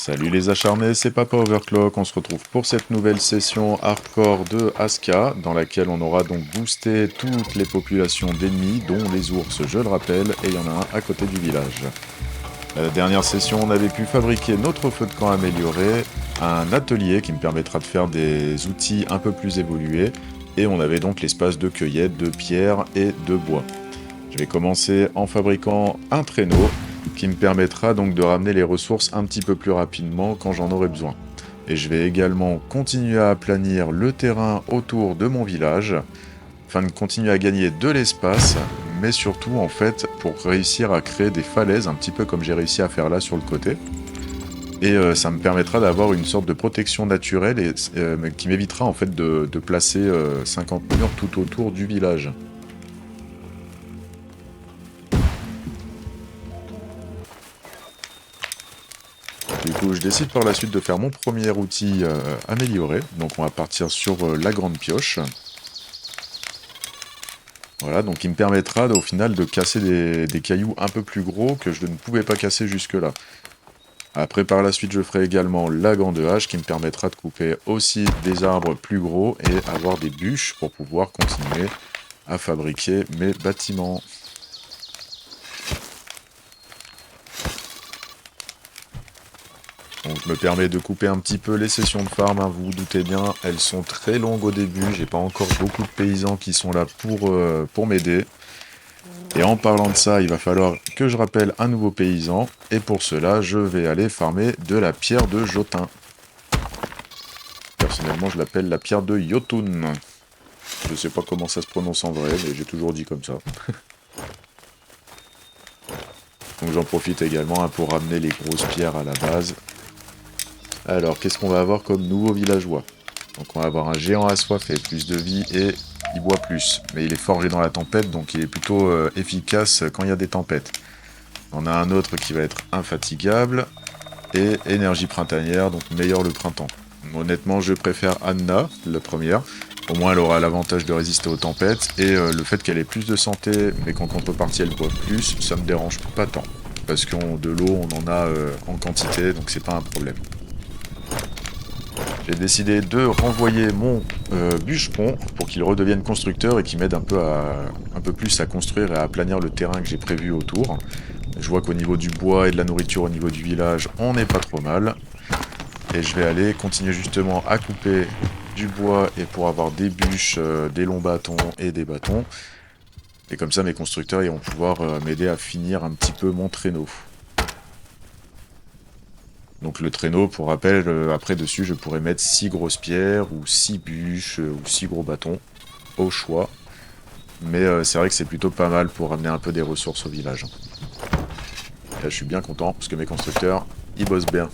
Salut les acharnés, c'est Papa Overclock, on se retrouve pour cette nouvelle session hardcore de Aska, dans laquelle on aura donc boosté toutes les populations d'ennemis, dont les ours, je le rappelle, et il y en a un à côté du village. La dernière session, on avait pu fabriquer notre feu de camp amélioré, un atelier qui me permettra de faire des outils un peu plus évolués, et on avait donc l'espace de cueillette de pierre et de bois. Je vais commencer en fabriquant un traîneau, qui me permettra donc de ramener les ressources un petit peu plus rapidement quand j'en aurai besoin. Et je vais également continuer à aplanir le terrain autour de mon village, afin de continuer à gagner de l'espace, mais surtout en fait pour réussir à créer des falaises, un petit peu comme j'ai réussi à faire là sur le côté. Et ça me permettra d'avoir une sorte de protection naturelle et, qui m'évitera en fait de placer 50 murs tout autour du village. Du coup, je décide par la suite de faire mon premier outil amélioré. Donc on va partir sur la grande pioche. Voilà, donc il me permettra au final de casser des cailloux un peu plus gros que je ne pouvais pas casser jusque-là. Après, par la suite, je ferai également la grande hache qui me permettra de couper aussi des arbres plus gros et avoir des bûches pour pouvoir continuer à fabriquer mes bâtiments. Donc je me permets de couper un petit peu les sessions de farm, hein, vous vous doutez bien, elles sont très longues au début, j'ai pas encore beaucoup de paysans qui sont là pour m'aider. Et en parlant de ça, il va falloir que je rappelle un nouveau paysan, et pour cela, je vais aller farmer de la pierre de Jotun. Personnellement, je l'appelle la pierre de Jotun. Je sais pas comment ça se prononce en vrai, mais j'ai toujours dit comme ça. Donc j'en profite également pour ramener les grosses pierres à la base. Alors, qu'est-ce qu'on va avoir comme nouveau villageois? Donc on va avoir un géant assoiffé, plus de vie et il boit plus. Mais il est forgé dans la tempête, donc il est plutôt efficace quand il y a des tempêtes. On a un autre qui va être infatigable et énergie printanière, donc meilleur le printemps. Honnêtement, je préfère Anna, la première. Au moins, elle aura l'avantage de résister aux tempêtes et le fait qu'elle ait plus de santé, mais qu'en contrepartie elle boit plus, ça me dérange pas tant. Parce que de l'eau, on en a en quantité, donc c'est pas un problème. J'ai décidé de renvoyer mon bûcheron pour qu'il redevienne constructeur et qu'il m'aide un peu plus à construire et à aplanir le terrain que j'ai prévu autour. Je vois qu'au niveau du bois et de la nourriture au niveau du village, on n'est pas trop mal. Et je vais aller continuer justement à couper du bois et pour avoir des bûches, des longs bâtons et des bâtons. Et comme ça mes constructeurs ils vont pouvoir m'aider à finir un petit peu mon traîneau. Donc le traîneau, pour rappel, après dessus, je pourrais mettre 6 grosses pierres, ou 6 bûches, ou 6 gros bâtons, au choix. Mais c'est vrai que c'est plutôt pas mal pour ramener un peu des ressources au village. Et là, je suis bien content, parce que mes constructeurs, ils bossent bien.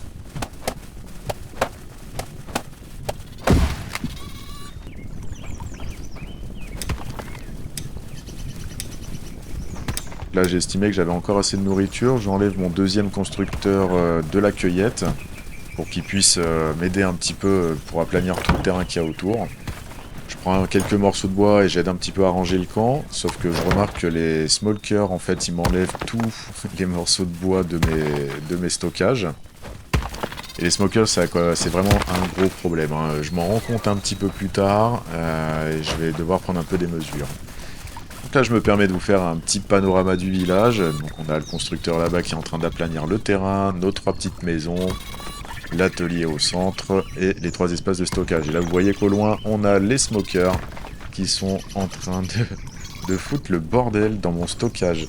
Là, j'ai estimé que j'avais encore assez de nourriture. J'enlève mon deuxième constructeur de la cueillette, pour qu'il puisse m'aider un petit peu pour aplanir tout le terrain qu'il y a autour. Je prends quelques morceaux de bois et j'aide un petit peu à ranger le camp, sauf que je remarque que les smokers, en fait, ils m'enlèvent tous les morceaux de bois de mes stockages. Et les smokers, c'est vraiment un gros problème, hein. Je m'en rends compte un petit peu plus tard, et je vais devoir prendre un peu des mesures. Donc là, je me permets de vous faire un petit panorama du village. Donc on a le constructeur là-bas qui est en train d'aplanir le terrain, nos 3 petites maisons, l'atelier au centre et les 3 espaces de stockage. Et là vous voyez qu'au loin on a les smokers qui sont en train de foutre le bordel dans mon stockage.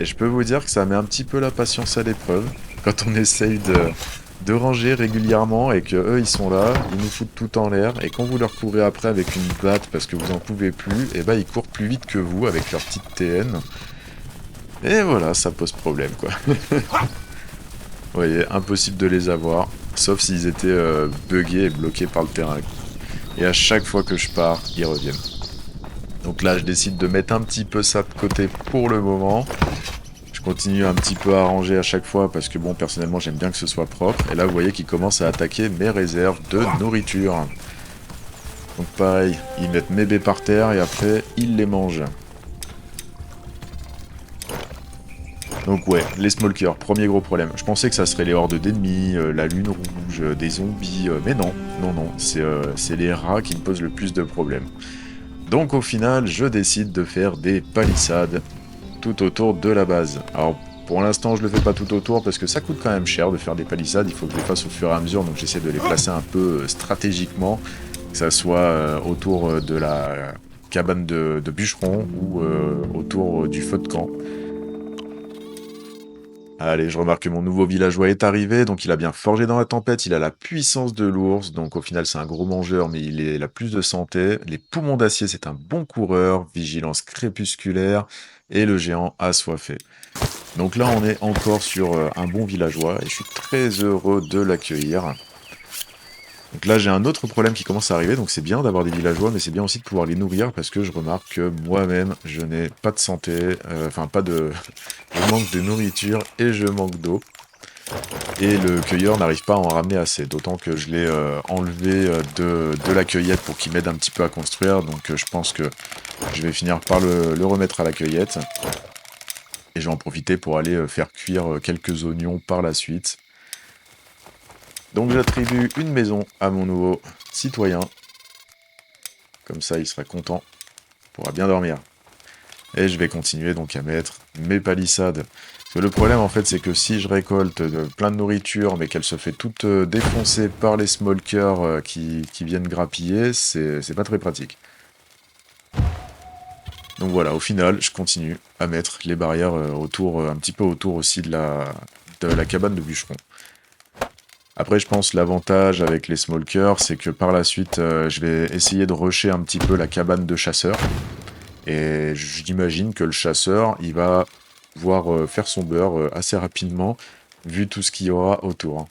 Et je peux vous dire que ça met un petit peu la patience à l'épreuve quand on essaye de ranger régulièrement et que eux ils sont là, ils nous foutent tout en l'air et quand vous leur courez après avec une batte parce que vous en pouvez plus, et bah ils courent plus vite que vous avec leur petite TN. Et voilà, ça pose problème quoi. Vous voyez, impossible de les avoir, sauf s'ils étaient buggés et bloqués par le terrain. Et à chaque fois que je pars, ils reviennent. Donc là, je décide de mettre un petit peu ça de côté pour le moment. Je continue un petit peu à ranger à chaque fois parce que bon, personnellement, j'aime bien que ce soit propre. Et là, vous voyez qu'ils commencent à attaquer mes réserves de nourriture. Donc pareil, ils mettent mes baies par terre et après, ils les mangent. Donc ouais, les smokers, premier gros problème. Je pensais que ça serait les hordes d'ennemis, la lune rouge, des zombies, mais non, non, non, c'est les rats qui me posent le plus de problèmes. Donc au final, je décide de faire des palissades tout autour de la base. Alors pour l'instant, je le fais pas tout autour parce que ça coûte quand même cher de faire des palissades, il faut que je les fasse au fur et à mesure, donc j'essaie de les placer un peu stratégiquement, que ça soit autour de la cabane de bûcheron ou autour du feu de camp. Allez, je remarque que mon nouveau villageois est arrivé, donc il a bien forgé dans la tempête, il a la puissance de l'ours, donc au final c'est un gros mangeur, mais il a plus de santé. Les poumons d'acier, c'est un bon coureur, vigilance crépusculaire, et le géant assoiffé. Donc là, on est encore sur un bon villageois, et je suis très heureux de l'accueillir. Donc là, j'ai un autre problème qui commence à arriver, donc c'est bien d'avoir des villageois, mais c'est bien aussi de pouvoir les nourrir, parce que je remarque que moi-même, je n'ai pas de santé, enfin pas de... je manque de nourriture et je manque d'eau. Et le cueilleur n'arrive pas à en ramener assez, d'autant que je l'ai enlevé de la cueillette pour qu'il m'aide un petit peu à construire, donc je pense que je vais finir par le remettre à la cueillette. Et je vais en profiter pour aller faire cuire quelques oignons par la suite. Donc j'attribue une maison à mon nouveau citoyen. Comme ça, il sera content, il pourra bien dormir. Et je vais continuer donc à mettre mes palissades. Parce que le problème en fait, c'est que si je récolte plein de nourriture, mais qu'elle se fait toute défoncer par les smokers qui viennent grappiller, c'est pas très pratique. Donc voilà, au final, je continue à mettre les barrières autour, un petit peu autour aussi de la cabane de bûcheron. Après, je pense l'avantage avec les smokers, c'est que par la suite, je vais essayer de rusher un petit peu la cabane de chasseur. Et j'imagine que le chasseur, il va pouvoir faire son beurre assez rapidement, vu tout ce qu'il y aura autour.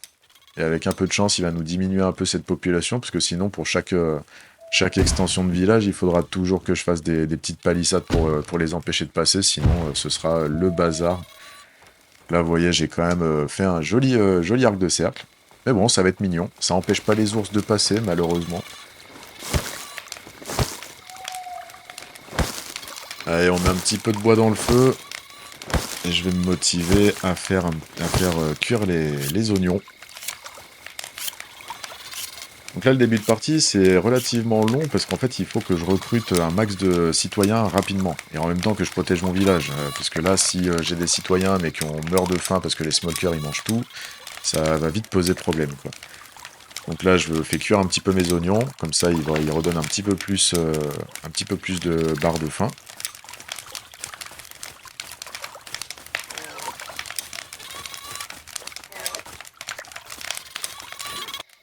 Et avec un peu de chance, il va nous diminuer un peu cette population, parce que sinon, pour chaque extension de village, il faudra toujours que je fasse des petites palissades pour les empêcher de passer, sinon ce sera le bazar. Là, vous voyez, j'ai quand même fait un joli arc de cercle. Mais bon, ça va être mignon. Ça empêche pas les ours de passer, malheureusement. Allez, on met un petit peu de bois dans le feu. Et je vais me motiver à faire cuire les oignons. Donc là, le début de partie, c'est relativement long parce qu'en fait, il faut que je recrute un max de citoyens rapidement. Et en même temps que je protège mon village. Parce que là, si j'ai des citoyens mais qu'on meurt de faim parce que les smokers, ils mangent tout, ça va vite poser problème, quoi. Donc là, je fais cuire un petit peu mes oignons. Comme ça, il redonne un petit peu plus de barre de faim.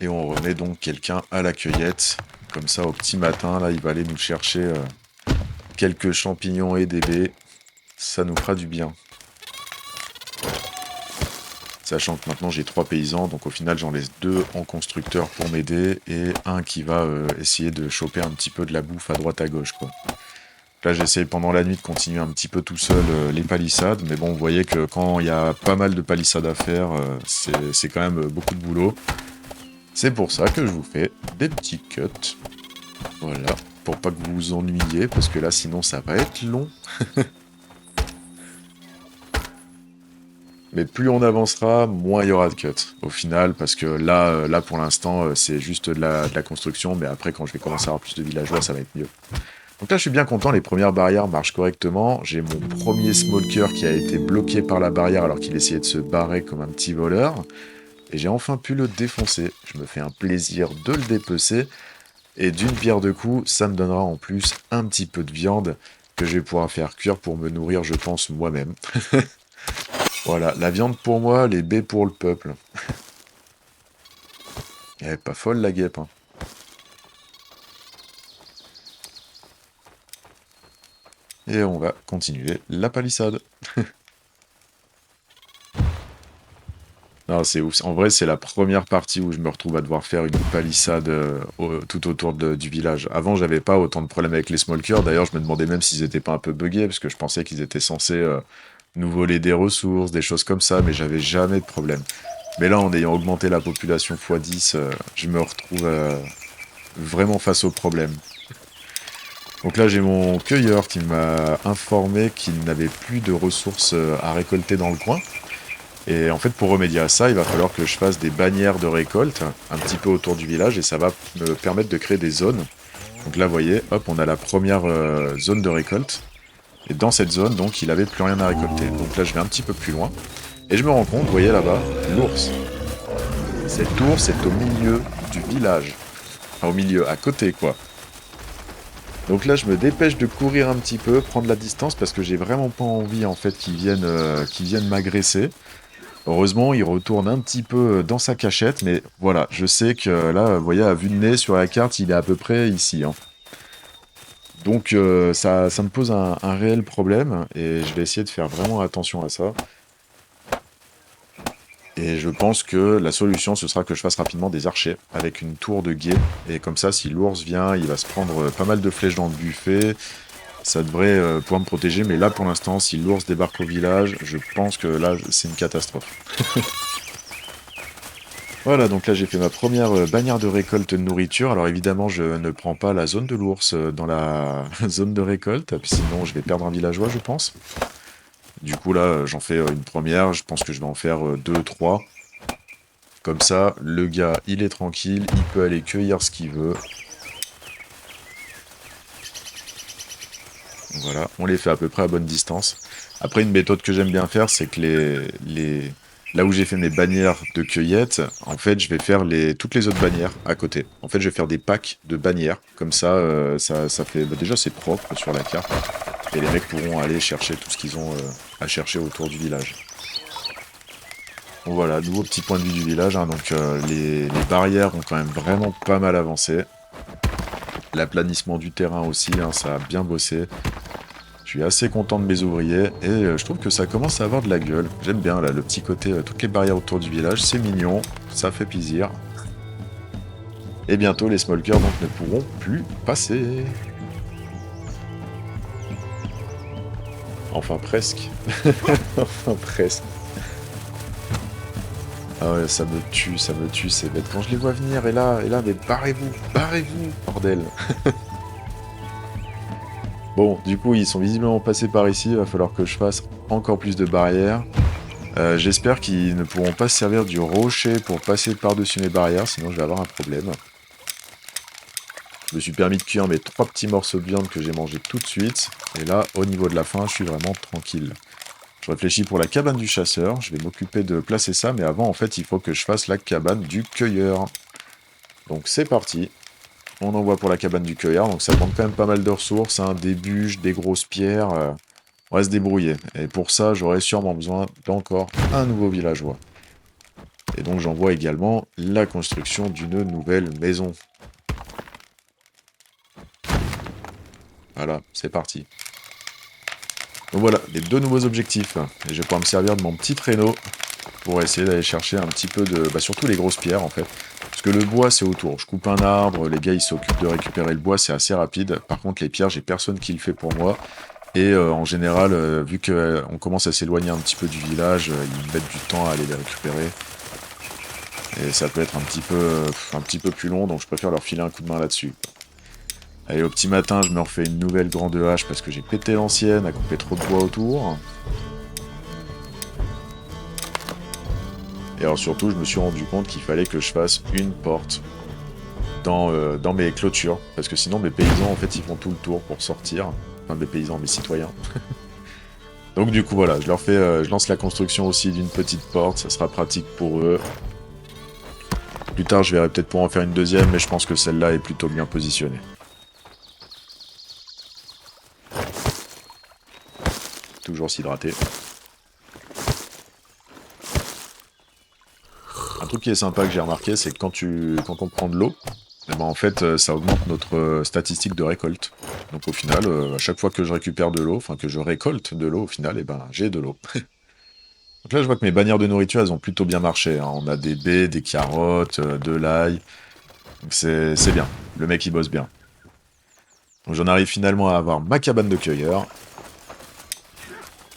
Et on remet donc quelqu'un à la cueillette. Comme ça, au petit matin, là, il va aller nous chercher quelques champignons et des baies. Ça nous fera du bien. Sachant que maintenant j'ai 3 paysans, donc au final j'en laisse 2 en constructeur pour m'aider et un qui va essayer de choper un petit peu de la bouffe à droite à gauche, quoi. Là j'essaye pendant la nuit de continuer un petit peu tout seul les palissades, mais bon vous voyez que quand il y a pas mal de palissades à faire, c'est quand même beaucoup de boulot. C'est pour ça que je vous fais des petits cuts, voilà, pour pas que vous vous ennuyiez, parce que là sinon ça va être long. Mais plus on avancera, moins il y aura de cuts, au final, parce que là pour l'instant, c'est juste de la construction, mais après, quand je vais commencer à avoir plus de villageois, ça va être mieux. Donc là, je suis bien content, les premières barrières marchent correctement. J'ai mon premier smoker qui a été bloqué par la barrière alors qu'il essayait de se barrer comme un petit voleur. Et j'ai enfin pu le défoncer. Je me fais un plaisir de le dépecer. Et d'une pierre deux coups, ça me donnera en plus un petit peu de viande que je vais pouvoir faire cuire pour me nourrir, je pense, moi-même. Voilà, la viande pour moi, les baies pour le peuple. Elle est pas folle la guêpe, hein. Et on va continuer la palissade. Non, c'est ouf. En vrai, c'est la première partie où je me retrouve à devoir faire une palissade tout autour du village. Avant, j'avais pas autant de problèmes avec les smokers. D'ailleurs, je me demandais même s'ils étaient pas un peu buggés, parce que je pensais qu'ils étaient censés nous voler des ressources, des choses comme ça, mais j'avais jamais de problème. Mais là, en ayant augmenté la population x 10, je me retrouve vraiment face au problème. Donc là, j'ai mon cueilleur qui m'a informé qu'il n'avait plus de ressources à récolter dans le coin. Et en fait, pour remédier à ça, il va falloir que je fasse des bannières de récolte un petit peu autour du village et ça va me permettre de créer des zones. Donc là, vous voyez, hop, on a la première zone de récolte. Et dans cette zone, donc, il avait plus rien à récolter. Donc là, je vais un petit peu plus loin. Et je me rends compte, vous voyez là-bas, l'ours. Cet ours est au milieu du village. Enfin, au milieu, à côté, quoi. Donc là, je me dépêche de courir un petit peu, prendre la distance, parce que j'ai vraiment pas envie, en fait, qu'ils viennent m'agresser. Heureusement, il retourne un petit peu dans sa cachette, mais voilà, je sais que là, vous voyez, à vue de nez sur la carte, il est à peu près ici, hein. Donc ça me pose un réel problème, et je vais essayer de faire vraiment attention à ça. Et je pense que la solution, ce sera que je fasse rapidement des archers avec une tour de guet. Et comme ça, si l'ours vient, il va se prendre pas mal de flèches dans le buffet. Ça devrait pouvoir me protéger. Mais là, pour l'instant, si l'ours débarque au village, je pense que là, c'est une catastrophe. Voilà, donc là, j'ai fait ma première bannière de récolte de nourriture. Alors évidemment, je ne prends pas la zone de l'ours dans la zone de récolte. Sinon, je vais perdre un villageois, je pense. Du coup, là, j'en fais une première. Je pense que je vais en faire deux, trois. Comme ça, le gars, il est tranquille, il peut aller cueillir ce qu'il veut. Voilà, on les fait à peu près à bonne distance. Après, une méthode que j'aime bien faire, c'est que là où j'ai fait mes bannières de cueillette, en fait, je vais faire toutes les autres bannières à côté. En fait, je vais faire des packs de bannières. Comme ça, ça fait... bah, déjà, c'est propre sur la carte. Et les mecs pourront aller chercher tout ce qu'ils ont à chercher autour du village. Donc voilà, nouveau petit point de vue du village, hein. Donc les barrières ont quand même vraiment pas mal avancé. L'aplanissement du terrain aussi, hein, ça a bien bossé. Je suis assez content de mes ouvriers et je trouve que ça commence à avoir de la gueule. J'aime bien là, le petit côté, toutes les barrières autour du village, c'est mignon, ça fait plaisir. Et bientôt les smolkers donc ne pourront plus passer. Enfin presque. Enfin presque. Ah ouais, ça me tue, c'est bête. Quand je les vois venir, et là, mais barrez-vous, bordel. Bon, du coup, ils sont visiblement passés par ici, il va falloir que je fasse encore plus de barrières. J'espère qu'ils ne pourront pas se servir du rocher pour passer par-dessus mes barrières, sinon je vais avoir un problème. Je me suis permis de cuire mes 3 petits morceaux de viande que j'ai mangés tout de suite, et là, au niveau de la faim, je suis vraiment tranquille. Je réfléchis pour la cabane du chasseur, je vais m'occuper de placer ça, mais avant, en fait, il faut que je fasse la cabane du cueilleur. Donc c'est parti, on envoie pour la cabane du cueilleur, donc ça demande quand même pas mal de ressources, hein, des bûches, des grosses pierres, on va se débrouiller. Et pour ça, j'aurai sûrement besoin d'encore un nouveau villageois. Et donc j'envoie également la construction d'une nouvelle maison. Voilà, c'est parti. Donc voilà, les 2 nouveaux objectifs. Et je vais pouvoir me servir de mon petit traîneau pour essayer d'aller chercher un petit peu de... bah surtout les grosses pierres en fait. Parce que le bois c'est autour. Je coupe un arbre, les gars ils s'occupent de récupérer le bois, c'est assez rapide. Par contre les pierres, j'ai personne qui le fait pour moi. Et en général, vu qu'on commence à s'éloigner un petit peu du village, ils mettent du temps à aller les récupérer. Et ça peut être un petit peu plus long, donc je préfère leur filer un coup de main là-dessus. Allez, au petit matin, je me refais une nouvelle grande hache parce que j'ai pété l'ancienne, à couper trop de bois autour. Et alors surtout, je me suis rendu compte qu'il fallait que je fasse une porte dans mes clôtures. Parce que sinon, mes paysans, en fait, ils font tout le tour pour sortir. Enfin, mes paysans, mes citoyens. Donc du coup, voilà, je lance la construction aussi d'une petite porte. Ça sera pratique pour eux. Plus tard, je verrai peut-être pour en faire une deuxième, mais je pense que celle-là est plutôt bien positionnée. Toujours s'hydrater. Un truc qui est sympa que j'ai remarqué, c'est que quand on prend de l'eau, eh ben en fait, ça augmente notre statistique de récolte. Donc au final, à chaque fois que je récupère de l'eau, enfin que je récolte de l'eau, au final, eh ben, j'ai de l'eau. Donc là, je vois que mes bannières de nourriture, elles ont plutôt bien marché, hein. On a des baies, des carottes, de l'ail. Donc c'est bien. Le mec, il bosse bien. Donc j'en arrive finalement à avoir ma cabane de cueilleur.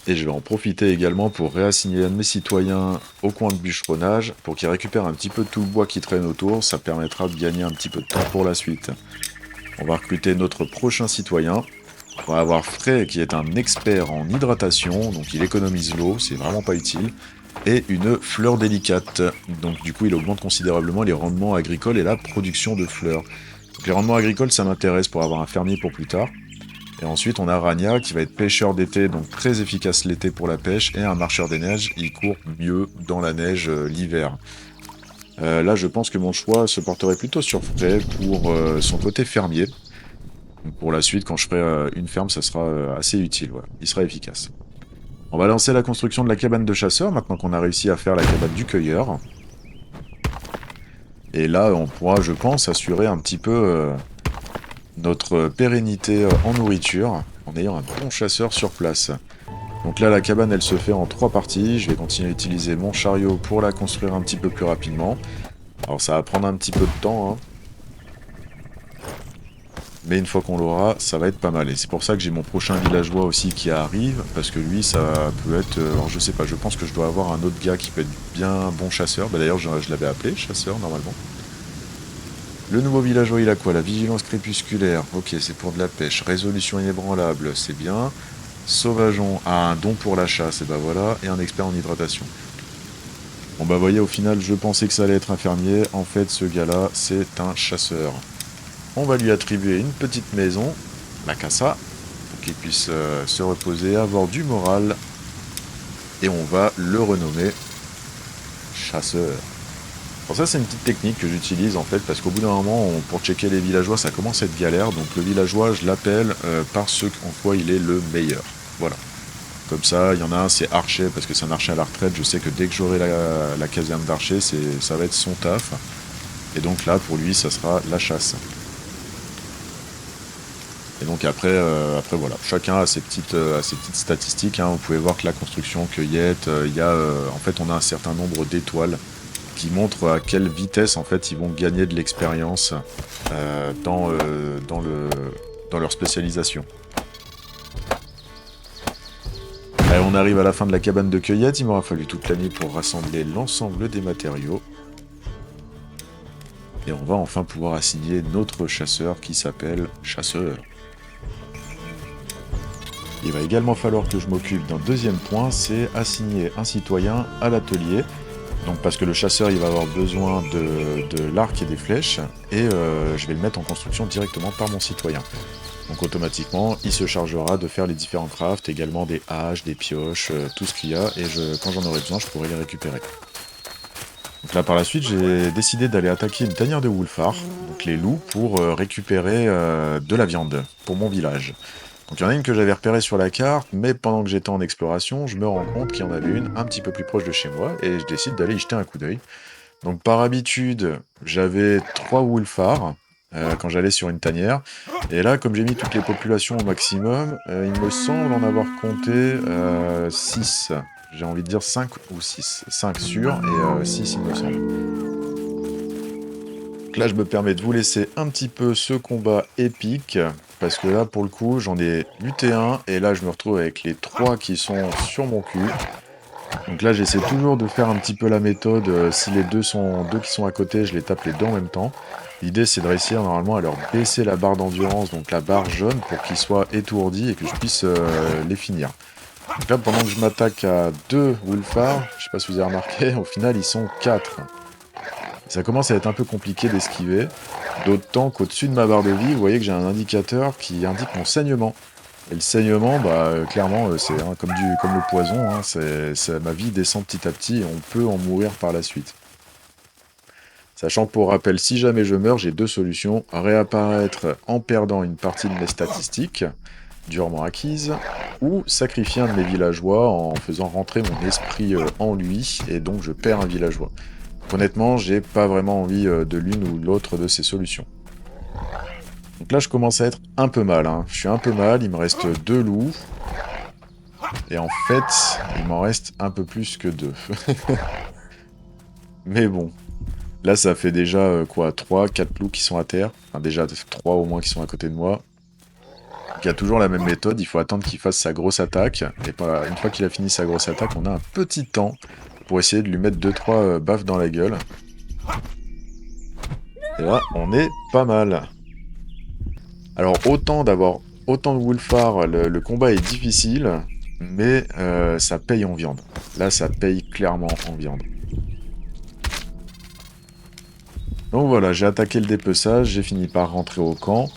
Et je vais en profiter également pour réassigner un de mes citoyens au coin de bûcheronnage pour qu'il récupère un petit peu tout le bois qui traîne autour. Ça permettra de gagner un petit peu de temps pour la suite. On va recruter notre prochain citoyen. On va avoir Frey qui est un expert en hydratation, donc il économise l'eau, c'est vraiment pas utile. Et une fleur délicate, donc du coup il augmente considérablement les rendements agricoles et la production de fleurs. Donc les rendements agricoles ça m'intéresse pour avoir un fermier pour plus tard. Et ensuite on a Rania qui va être pêcheur d'été, donc très efficace l'été pour la pêche, et un marcheur des neiges, il court mieux dans la neige l'hiver. Là je pense que mon choix se porterait plutôt sur Frey pour son côté fermier. Donc pour la suite, quand je ferai une ferme, ça sera assez utile, ouais. Il sera efficace. On va lancer la construction de la cabane de chasseur, maintenant qu'on a réussi à faire la cabane du cueilleur. Et là, on pourra, je pense, assurer un petit peu notre pérennité en nourriture, en ayant un bon chasseur sur place. Donc là, la cabane, elle se fait en 3 parties. Je vais continuer à utiliser mon chariot pour la construire un petit peu plus rapidement. Alors ça va prendre un petit peu de temps, hein. Mais une fois qu'on l'aura, ça va être pas mal. Et c'est pour ça que j'ai mon prochain villageois aussi qui arrive, parce que lui, ça peut être... alors je sais pas, je pense que je dois avoir un autre gars qui peut être bien bon chasseur. Bah, d'ailleurs, je l'avais appelé chasseur, normalement. Le nouveau villageois, il a quoi? La vigilance crépusculaire. Ok, c'est pour de la pêche. Résolution inébranlable, c'est bien. Sauvageon a un don pour la chasse, et bah voilà. Et un expert en hydratation. Bon bah voyez, au final, je pensais que ça allait être un fermier. En fait, ce gars-là, c'est un chasseur. On va lui attribuer une petite maison, la casa, pour qu'il puisse se reposer, avoir du moral. Et on va le renommer chasseur. Alors ça, c'est une petite technique que j'utilise en fait, parce qu'au bout d'un moment, pour checker les villageois, ça commence à être galère. Donc le villageois, je l'appelle par ce en quoi il est le meilleur. Voilà. Comme ça, il y en a un, c'est archer, parce que c'est un archer à la retraite. Je sais que dès que j'aurai la caserne d'archer, ça va être son taf. Et donc là, pour lui, ça sera la chasse. Et donc après voilà, chacun a ses petites statistiques, hein. Vous pouvez voir que la construction, cueillette, en fait on a un certain nombre d'étoiles qui montrent à quelle vitesse en fait ils vont gagner de l'expérience dans leur spécialisation. Allez, on arrive à la fin de la cabane de cueillette, il m'aura fallu toute la nuit pour rassembler l'ensemble des matériaux. Et on va enfin pouvoir assigner notre chasseur qui s'appelle chasseur. Il va également falloir que je m'occupe d'un deuxième point, c'est assigner un citoyen à l'atelier. Donc parce que le chasseur, il va avoir besoin de l'arc et des flèches, et je vais le mettre en construction directement par mon citoyen. Donc automatiquement, il se chargera de faire les différents crafts, également des haches, des pioches, tout ce qu'il y a, et quand j'en aurai besoin, je pourrai les récupérer. Donc là par la suite, j'ai décidé d'aller attaquer une tanière de wolfards, donc les loups, pour récupérer de la viande pour mon village. Donc il y en a une que j'avais repérée sur la carte, mais pendant que j'étais en exploration, je me rends compte qu'il y en avait une un petit peu plus proche de chez moi, et je décide d'aller y jeter un coup d'œil. Donc par habitude, j'avais 3 wolfards quand j'allais sur une tanière, et là, comme j'ai mis toutes les populations au maximum, il me semble en avoir compté 6. J'ai envie de dire 5 ou 6. 5 sûrs, et 6 il me semble. Donc là, je me permets de vous laisser un petit peu ce combat épique, parce que là, pour le coup, j'en ai buté un, et là, je me retrouve avec les 3 qui sont sur mon cul. Donc là, j'essaie toujours de faire un petit peu la méthode, si les deux qui sont à côté, je les tape les deux en même temps. L'idée, c'est de réussir normalement à leur baisser la barre d'endurance, donc la barre jaune, pour qu'ils soient étourdis et que je puisse les finir. Donc là, pendant que je m'attaque à 2 wolfards, je sais pas si vous avez remarqué, au final, ils sont 4. Ça commence à être un peu compliqué d'esquiver, d'autant qu'au-dessus de ma barre de vie, vous voyez que j'ai un indicateur qui indique mon saignement. Et le saignement, bah, clairement, c'est comme le poison, hein, ma vie descend petit à petit et on peut en mourir par la suite. Sachant que pour rappel, si jamais je meurs, j'ai 2 solutions. Réapparaître en perdant une partie de mes statistiques, durement acquises, ou sacrifier un de mes villageois en faisant rentrer mon esprit en lui, et donc je perds un villageois. Honnêtement, j'ai pas vraiment envie de l'une ou de l'autre de ces solutions. Donc là, je commence à être un peu mal, hein. Je suis un peu mal, il me reste 2 loups. Et en fait, il m'en reste un peu plus que 2. Mais bon. Là, ça fait déjà, 3, 4 loups qui sont à terre. Enfin, déjà 3 au moins qui sont à côté de moi. Donc, il y a toujours la même méthode, il faut attendre qu'il fasse sa grosse attaque. Et une fois qu'il a fini sa grosse attaque, on a un petit temps pour essayer de lui mettre 2-3 baffes dans la gueule. Et là, on est pas mal. Alors autant d'avoir autant de Wolfar, le combat est difficile, mais ça paye en viande. Là, ça paye clairement en viande. Donc voilà, j'ai attaqué le dépeçage, j'ai fini par rentrer au camp.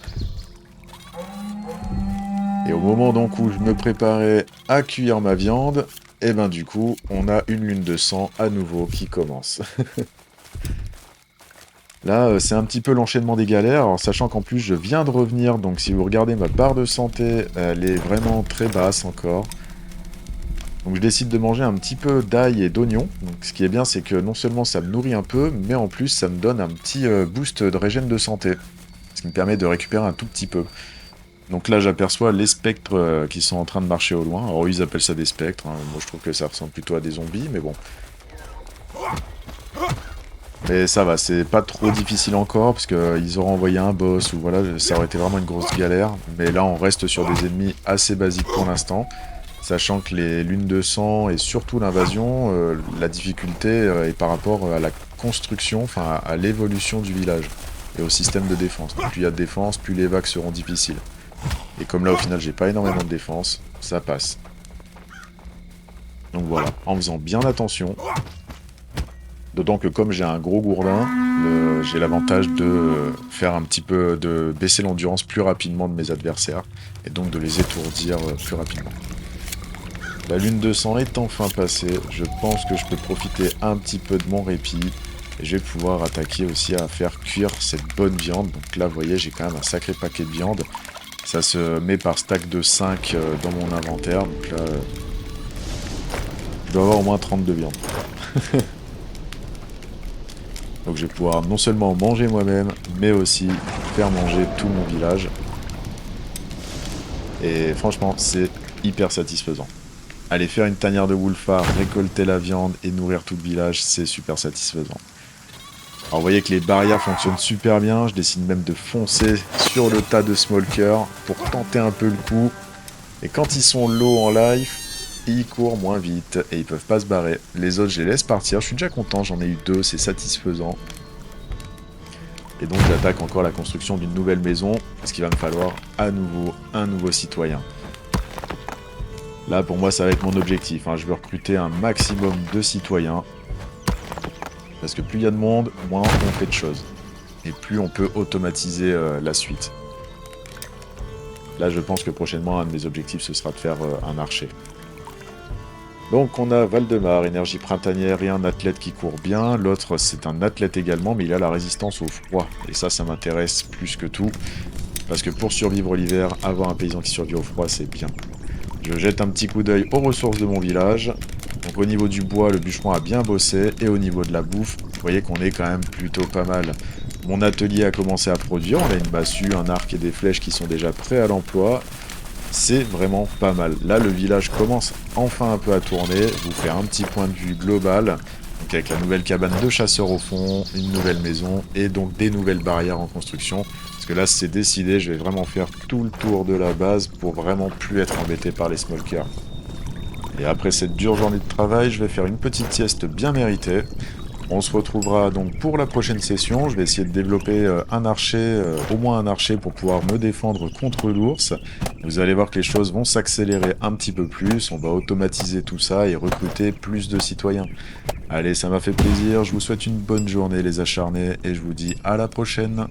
Et au moment donc où je me préparais à cuire ma viande, et ben du coup, on a une lune de sang à nouveau qui commence. Là, c'est un petit peu l'enchaînement des galères, alors sachant qu'en plus je viens de revenir, donc si vous regardez ma barre de santé, elle est vraiment très basse encore. Donc je décide de manger un petit peu d'ail et d'oignon. Donc ce qui est bien, c'est que non seulement ça me nourrit un peu, mais en plus ça me donne un petit boost de régène de santé. Ce qui me permet de récupérer un tout petit peu. Donc là, j'aperçois les spectres qui sont en train de marcher au loin. Alors, eux, ils appellent ça des spectres, hein. Moi, je trouve que ça ressemble plutôt à des zombies, mais bon. Mais ça va, c'est pas trop difficile encore, parce qu'ils auraient envoyé un boss, ou voilà, ça aurait été vraiment une grosse galère. Mais là, on reste sur des ennemis assez basiques pour l'instant. Sachant que les lunes de sang, et surtout l'invasion, la difficulté est par rapport à la construction, enfin à l'évolution du village. Et au système de défense. Donc, plus il y a de défense, plus les vagues seront difficiles. Et comme là, au final, j'ai pas énormément de défense, ça passe. Donc voilà, en faisant bien attention. D'autant que comme j'ai un gros gourdin, j'ai l'avantage de faire un petit peu, de baisser l'endurance plus rapidement de mes adversaires. Et donc de les étourdir plus rapidement. La lune de sang est enfin passée. Je pense que je peux profiter un petit peu de mon répit. Et je vais pouvoir attaquer aussi à faire cuire cette bonne viande. Donc là, vous voyez, j'ai quand même un sacré paquet de viande. Ça se met par stack de 5 dans mon inventaire. Donc là, je dois avoir au moins 30 de viande. Donc je vais pouvoir non seulement manger moi-même, mais aussi faire manger tout mon village. Et franchement, c'est hyper satisfaisant. Aller faire une tanière de Wolfar, récolter la viande et nourrir tout le village, c'est super satisfaisant. Alors vous voyez que les barrières fonctionnent super bien, je décide même de foncer sur le tas de smokers pour tenter un peu le coup. Et quand ils sont low en life, ils courent moins vite et ils peuvent pas se barrer. Les autres, je les laisse partir, je suis déjà content, j'en ai eu 2, c'est satisfaisant. Et donc j'attaque encore la construction d'une nouvelle maison, parce qu'il va me falloir à nouveau un nouveau citoyen. Là pour moi ça va être mon objectif, hein. Je veux recruter un maximum de citoyens. Parce que plus il y a de monde, moins on fait de choses. Et plus on peut automatiser la suite. Là je pense que prochainement un de mes objectifs ce sera de faire un archer. Donc on a Valdemar, énergie printanière et un athlète qui court bien. L'autre c'est un athlète également, mais il a la résistance au froid. Et ça m'intéresse plus que tout. Parce que pour survivre l'hiver, avoir un paysan qui survit au froid, c'est bien. Je jette un petit coup d'œil aux ressources de mon village. Donc au niveau du bois, le bûcheron a bien bossé. Et au niveau de la bouffe, vous voyez qu'on est quand même plutôt pas mal. Mon atelier a commencé à produire. On a une massue, un arc et des flèches qui sont déjà prêts à l'emploi. C'est vraiment pas mal. Là, le village commence enfin un peu à tourner. Je vous fais un petit point de vue global. Donc avec la nouvelle cabane de chasseurs au fond, une nouvelle maison et donc des nouvelles barrières en construction. Parce que là, c'est décidé, je vais vraiment faire tout le tour de la base pour vraiment plus être embêté par les smokers. Et après cette dure journée de travail, je vais faire une petite sieste bien méritée. On se retrouvera donc pour la prochaine session. Je vais essayer de développer un archer, au moins un archer pour pouvoir me défendre contre l'ours. Vous allez voir que les choses vont s'accélérer un petit peu plus. On va automatiser tout ça et recruter plus de citoyens. Allez, ça m'a fait plaisir. Je vous souhaite une bonne journée les acharnés et je vous dis à la prochaine.